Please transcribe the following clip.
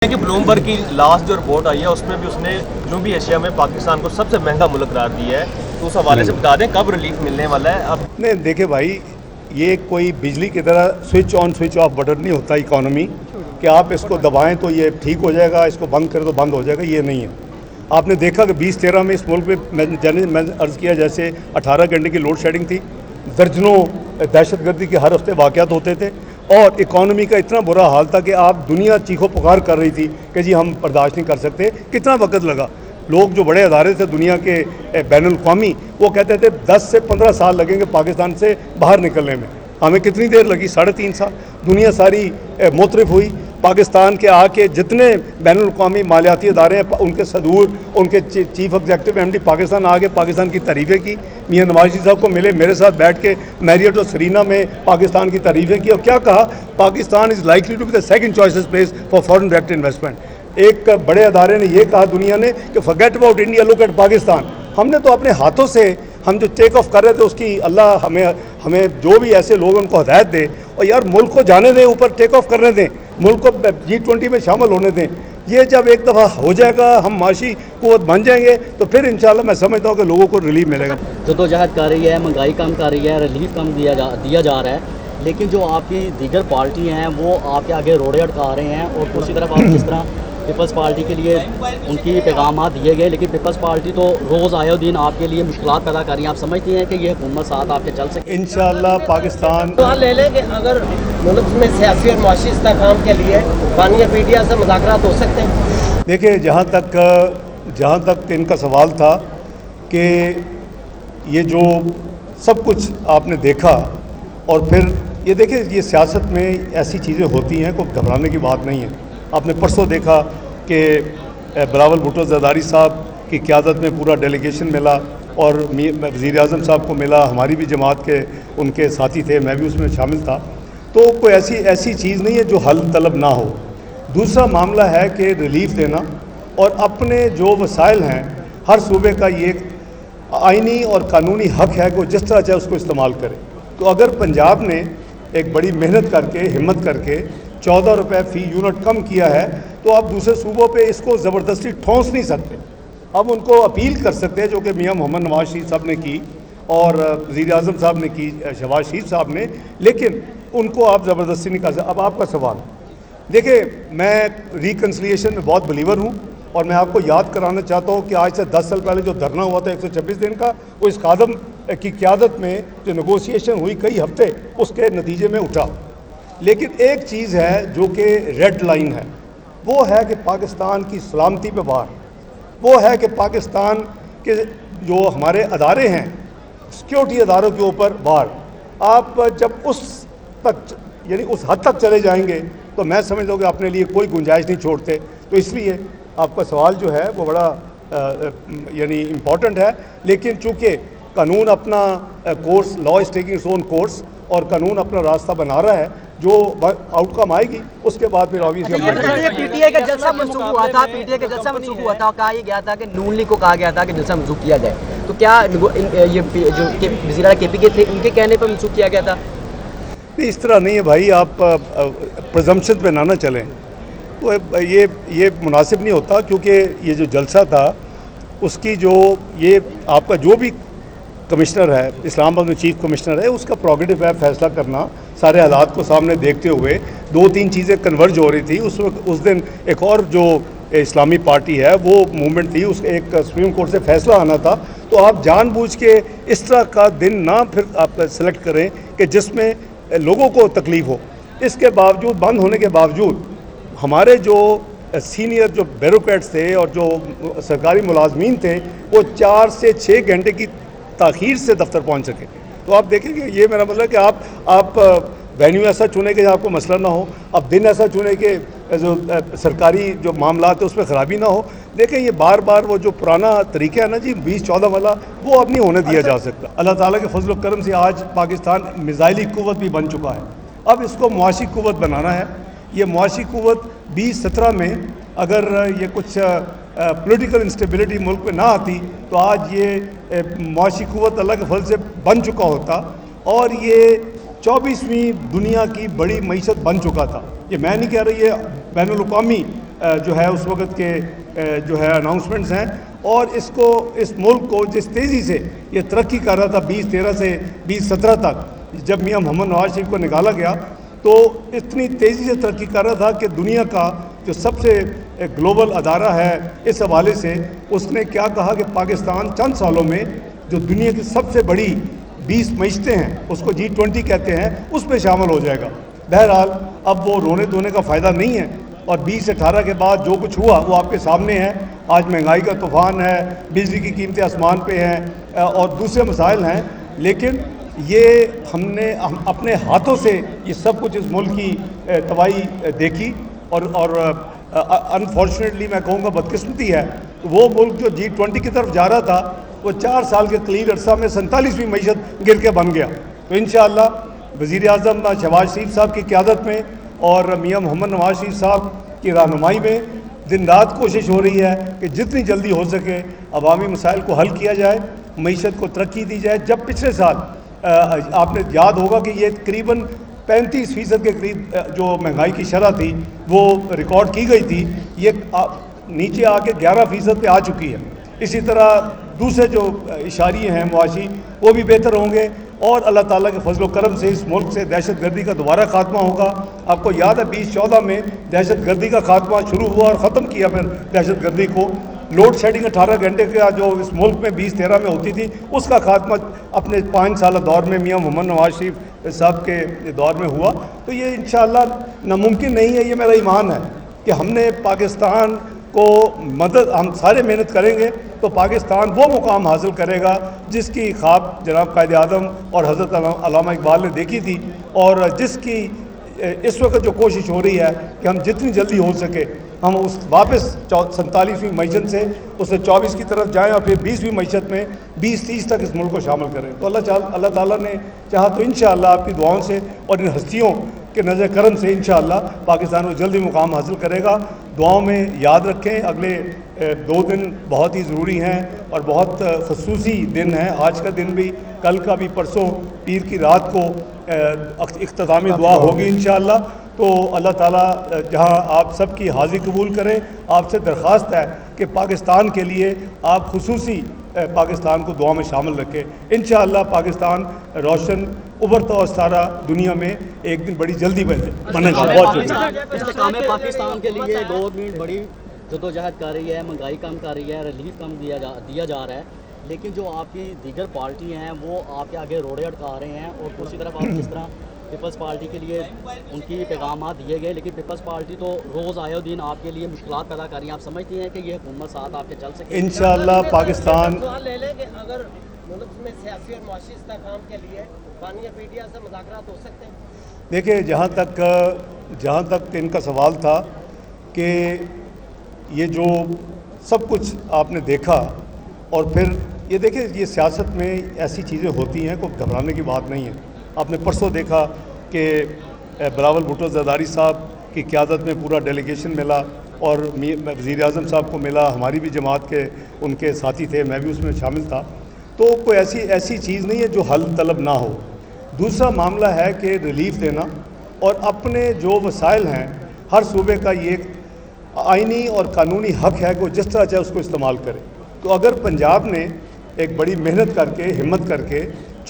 کہ بلومبرگ کی لاسٹ جو رپورٹ آئی ہے اس میں بھی اس نے جنوبی ایشیا میں پاکستان کو سب سے مہنگا ملک قرار دیا ہے، تو اس حوالے سے بتا دیں کب ریلیف ملنے والا ہے اب؟ نہیں دیکھیں بھائی، یہ کوئی بجلی کی طرح switch on switch off button نہیں ہوتا اکانومی کہ آپ اس کو دبائیں تو یہ ٹھیک ہو جائے گا، اس کو بند کریں تو بند ہو جائے گا، یہ نہیں ہے۔ آپ نے دیکھا کہ 2013 میں اس ملک میں میں عرض کیا جیسے 18 گھنٹے کی لوڈ شیڈنگ تھی، درجنوں دہشت گردی کے ہر ہفتے واقعات ہوتے تھے، اور اکانومی کا اتنا برا حال تھا کہ آپ دنیا چیخو پکار کر رہی تھی کہ جی ہم برداشت نہیں کر سکتے۔ کتنا وقت لگا؟ لوگ جو بڑے ادارے تھے دنیا کے بین الاقوامی، وہ کہتے تھے 10 سے 15 سال لگیں گے پاکستان سے باہر نکلنے میں، ہمیں کتنی دیر لگی؟ 3.5 سال۔ دنیا ساری مترف ہوئی پاکستان کے آ کے، جتنے بین الاقوامی مالیاتی ادارے ہیں ان کے صدور، ان کے chief executive M D Pakistan آ کے پاکستان کی تعریفیں کی، میاں نواز شریف صاحب کو ملے، میرے ساتھ بیٹھ کے میریٹ اور سرینا میں پاکستان کی تعریفیں کی، اور کیا کہا؟ Pakistan is likely to be the second choices place for foreign direct investment. ایک بڑے ادارے نے یہ کہا دنیا نے کہ forget about India, look at Pakistan. ہم نے تو اپنے ہاتھوں سے ہم جو ٹیک آف کر رہے تھے، اس کی اللہ ہمیں جو بھی ایسے لوگ ان کو ہدایت دے، اور یار ملک کو جانے دیں، اوپر ٹیک آف کرنے دیں، ملک کو G20 میں شامل ہونے دیں۔ یہ جب ایک دفعہ ہو جائے گا، ہم معاشی قوت بن جائیں گے، تو پھر انشاءاللہ میں سمجھتا ہوں کہ لوگوں کو ریلیف ملے گا۔ جدوجہد کر رہی ہے، مہنگائی کم کر رہی ہے، ریلیف کم دیا جا رہا ہے، لیکن جو آپ کی دیگر پارٹی ہیں وہ آپ کے آگے روڑے اٹکا رہے ہیں، اور دوسری طرف آپ جس طرح پیپلز پارٹی کے لیے ان کی پیغامات دیے گئے، لیکن پیپلز پارٹی تو روز آئے دن آپ کے لیے مشکلات پیدا کر رہی ہیں۔ آپ سمجھتی ہیں کہ یہ حکومت ساتھ آپ کے چل سکے؟ انشاءاللہ پاکستان تو لے لیں کہ اگر ملک میں سیاسی اور معاشی استحکام کے لیے بانیہ PTI سے مذاکرات ہو سکتے ہیں؟ دیکھیں، جہاں تک ان کا سوال تھا کہ یہ جو سب کچھ آپ نے دیکھا، اور پھر یہ دیکھیں یہ سیاست میں ایسی چیزیں ہوتی ہیں، کوئی گھبرانے کی بات نہیں ہے۔ آپ نے پرسوں دیکھا کہ بلاول بھٹو زرداری صاحب کی قیادت میں پورا ڈیلیگیشن ملا، اور وزیر اعظم صاحب کو ملا، ہماری بھی جماعت کے ان کے ساتھی تھے، میں بھی اس میں شامل تھا۔ تو کوئی ایسی چیز نہیں ہے جو حل طلب نہ ہو۔ دوسرا معاملہ ہے کہ ریلیف دینا، اور اپنے جو وسائل ہیں ہر صوبے کا یہ آئینی اور قانونی حق ہے کہ وہ جس طرح چاہے اس کو استعمال کرے۔ تو اگر پنجاب نے ایک بڑی محنت کر کے، ہمت کر کے 14 روپے فی یونٹ کم کیا ہے، تو آپ دوسرے صوبوں پہ اس کو زبردستی ٹھونس نہیں سکتے۔ اب ان کو اپیل کر سکتے ہیں، جو کہ میاں محمد نواز شریف صاحب نے کی، اور وزیر اعظم صاحب نے کی، شہباز شریف صاحب نے، لیکن ان کو آپ زبردستی نہیں کر سکتے۔ اب آپ کا سوال دیکھیں، میں ریکنسلیشن میں بہت بلیور ہوں، اور میں آپ کو یاد کرانا چاہتا ہوں کہ آج سے 10 سال پہلے جو دھرنا ہوا تھا 126 دن کا، وہ اس قادم کی قیادت میں جو نیگوسیشن ہوئی کئی ہفتے، اس کے نتیجے میں اٹھا۔ لیکن ایک چیز ہے جو کہ ریڈ لائن ہے، وہ ہے کہ پاکستان کی سلامتی پہ بار، وہ ہے کہ پاکستان کے جو ہمارے ادارے ہیں، سیکیورٹی اداروں کے اوپر بار۔ آپ جب اس تک، یعنی اس حد تک چلے جائیں گے، تو میں سمجھتا ہوں کہ اپنے لیے کوئی گنجائش نہیں چھوڑتے۔ تو اس لیے آپ کا سوال جو ہے وہ بڑا یعنی امپورٹنٹ ہے، لیکن چونکہ قانون اپنا course, law is taking its own course, اور قانون اپنا راستہ بنا رہا ہے، جو آؤٹ کم آئے گی اس کے بعد پھر آبویسلی PTI کا جلسہ منسوخ ہوا تھا، کہا یہ گیا تھا کہ نون لیگ کو کہا گیا تھا کہ جلسہ منسوخ کیا جائے، تو کیا یہ جو وزیر اعلیٰ KP کے تھے ان کے کہنے پر منسوخ کیا گیا تھا؟ نہیں، اس طرح نہیں ہے بھائی، آپ پرزمپشن پہ نہ چلیں، تو یہ مناسب نہیں ہوتا، کیونکہ یہ جو جلسہ تھا اس کی جو یہ آپ کا جو بھی کمشنر ہے، اسلام آباد میں چیف کمشنر ہے، اس کا پروگیٹو ہے فیصلہ کرنا، سارے حالات کو سامنے دیکھتے ہوئے 2-3 چیزیں کنورج ہو رہی تھی۔ اس دن ایک اور جو اسلامی پارٹی ہے وہ موومنٹ تھی، اس ایک سپریم کورٹ سے فیصلہ آنا تھا، تو آپ جان بوجھ کے اس طرح کا دن نہ پھر آپ سلیکٹ کریں کہ جس میں لوگوں کو تکلیف ہو۔ اس کے باوجود، بند ہونے کے باوجود، ہمارے جو سینئر جو بیوروکریٹس تھے اور جو سرکاری ملازمین تھے، وہ 4 سے 6 گھنٹے کی تاخیر سے دفتر پہنچ سکے۔ تو آپ دیکھیں کہ یہ میرا مطلب ہے کہ آپ وینیو ایسا چنیں کہ آپ کو مسئلہ نہ ہو، اب دن ایسا چنیں کہ جو سرکاری جو معاملات ہیں اس میں خرابی نہ ہو۔ دیکھیں یہ بار بار وہ جو پرانا طریقہ ہے نا جی 2014 والا، وہ اب نہیں ہونے دیا جا سکتا۔ اللہ تعالیٰ کے فضل و کرم سے آج پاکستان میزائلی قوت بھی بن چکا ہے، اب اس کو معاشی قوت بنانا ہے۔ یہ معاشی قوت 2017 میں اگر یہ کچھ پولیٹیکل انسٹیبلٹی ملک میں نہ آتی، تو آج یہ معاشی قوت اللہ کے فضل سے بن چکا ہوتا، اور یہ 24ویں دنیا کی بڑی معیشت بن چکا تھا۔ یہ میں نہیں کہہ رہی ہے، بین الاقوامی جو ہے اس وقت کے جو ہے اناؤنسمنٹس ہیں، اور اس ملک کو جس تیزی سے یہ ترقی کر رہا تھا 2013 سے 2017 تک، جب میاں محمد نواز شریف کو نکالا گیا تو اتنی تیزی سے ترقی کر رہا تھا کہ دنیا کا جو سب سے گلوبل ادارہ ہے اس حوالے سے اس نے کیا کہا کہ پاکستان چند سالوں میں جو دنیا کی سب سے بڑی 20 معیشتیں ہیں، اس کو G20 کہتے ہیں، اس میں شامل ہو جائے گا۔ بہرحال اب وہ رونے دھونے کا فائدہ نہیں ہے، اور 2018 کے بعد جو کچھ ہوا وہ آپ کے سامنے ہے۔ آج مہنگائی کا طوفان ہے، بجلی کی قیمتیں آسمان پہ ہیں، اور دوسرے مسائل ہیں، لیکن یہ ہم نے اپنے ہاتھوں سے یہ سب کچھ اس ملک کی تباہی دیکھی، اور انفارچونیٹلی میں کہوں گا بدقسمتی ہے، وہ ملک جو G20 کی طرف جا رہا تھا وہ 4 سال کے قلیل عرصہ میں 47ویں معیشت گر کے بن گیا۔ تو انشاءاللہ وزیر اعظم شہباز شریف صاحب کی قیادت میں اور میاں محمد نواز شریف صاحب کی رہنمائی میں دن رات کوشش ہو رہی ہے کہ جتنی جلدی ہو سکے عوامی مسائل کو حل کیا جائے، معیشت کو ترقی دی جائے۔ جب پچھلے سال آپ نے یاد ہوگا کہ یہ تقریباً 35% کے قریب جو مہنگائی کی شرح تھی وہ ریکارڈ کی گئی تھی، یہ نیچے آ کے 11% پہ آ چکی ہے۔ اسی طرح دوسرے جو اشاریے ہیں معاشی وہ بھی بہتر ہوں گے، اور اللہ تعالیٰ کے فضل و کرم سے اس ملک سے دہشت گردی کا دوبارہ خاتمہ ہوگا۔ آپ کو یاد ہے 2014 میں دہشت گردی کا خاتمہ شروع ہوا اور ختم کیا پھر دہشت گردی کو۔ لوڈ شیڈنگ 18 گھنٹے کا جو اس ملک میں 2013 میں ہوتی تھی، اس کا خاتمہ اپنے 5 سالہ دور میں میاں محمد نواز شریف صاحب کے دور میں ہوا۔ تو یہ انشاءاللہ ناممکن نہیں ہے، یہ میرا ایمان ہے کہ ہم نے پاکستان کو ہم سارے محنت کریں گے تو پاکستان وہ مقام حاصل کرے گا جس کی خواب جناب قائد اعظم اور حضرت علامہ اقبال نے دیکھی تھی، اور جس کی اس وقت جو کوشش ہو رہی ہے کہ ہم جتنی جلدی ہو سکے ہم اس واپس 47ویں معیشت سے اسے 24 کی طرف جائیں، اور پھر 20ویں معیشت میں 2030 تک اس ملک کو شامل کریں۔ تو اللہ تعالیٰ نے چاہا تو انشاءاللہ آپ کی دعاؤں سے اور ان ہستیوں کے نظر کرم سے انشاءاللہ پاکستان کو جلدی مقام حاصل کرے گا۔ دعاؤں میں یاد رکھیں، اگلے 2 دن بہت ہی ضروری ہیں اور بہت خصوصی دن ہیں، آج کا دن بھی، کل کا بھی، پرسوں پیر کی رات کو اختتامی دعا ہوگی انشاءاللہ۔ تو اللہ تعالیٰ جہاں آپ سب کی حاضری قبول کریں، آپ سے درخواست ہے کہ پاکستان کے لیے آپ خصوصی پاکستان کو دعا میں شامل رکھیں۔ انشاءاللہ پاکستان روشن ابھرتا اور سارا دنیا میں ایک دن بڑی جلدی بنے گا۔ بہت شکریہ۔ استحکام پاکستان کے لیے گورنمنٹ بڑی جدوجہد کر رہی ہے، مہنگائی کم کر رہی ہے، ریلیف کم دیا جا رہا ہے، لیکن جو آپ کی دیگر پارٹی ہیں وہ آپ کے آگے روڑے اٹکا رہے ہیں، اور دوسری طرف آپ جس طرح پیپلز پارٹی کے لیے ان کی پیغامات دیے گئے، لیکن پیپلز پارٹی تو روز آئے دن آپ کے لیے مشکلات پیدا کر رہی ہیں۔ آپ سمجھتی ہیں کہ یہ حکومت ساتھ آپ کے چل سکے؟ انشاءاللہ پاکستان سوال لے لیں کہ اگر ملک میں سیاسی اور معاشی استحکام کے لیے بانی پیڈیا سے مذاکرات ہو سکتے ہیں؟ دیکھیں، جہاں تک ان کا سوال تھا کہ یہ جو سب کچھ آپ نے دیکھا، اور پھر یہ دیکھیں یہ سیاست میں ایسی چیزیں ہوتی ہیں، کوئی گھبرانے کی بات نہیں ہے۔ آپ نے پرسوں دیکھا کہ بلاول بھٹو زرداری صاحب کی قیادت میں پورا ڈیلیگیشن ملا، اور وزیر اعظم صاحب کو ملا، ہماری بھی جماعت کے ان کے ساتھی تھے، میں بھی اس میں شامل تھا۔ تو کوئی ایسی چیز نہیں ہے جو حل طلب نہ ہو۔ دوسرا معاملہ ہے کہ ریلیف دینا، اور اپنے جو وسائل ہیں ہر صوبے کا یہ ایک آئینی اور قانونی حق ہے کہ وہ جس طرح چاہے اس کو استعمال کرے۔ تو اگر پنجاب نے ایک بڑی محنت کر کے، ہمت کر کے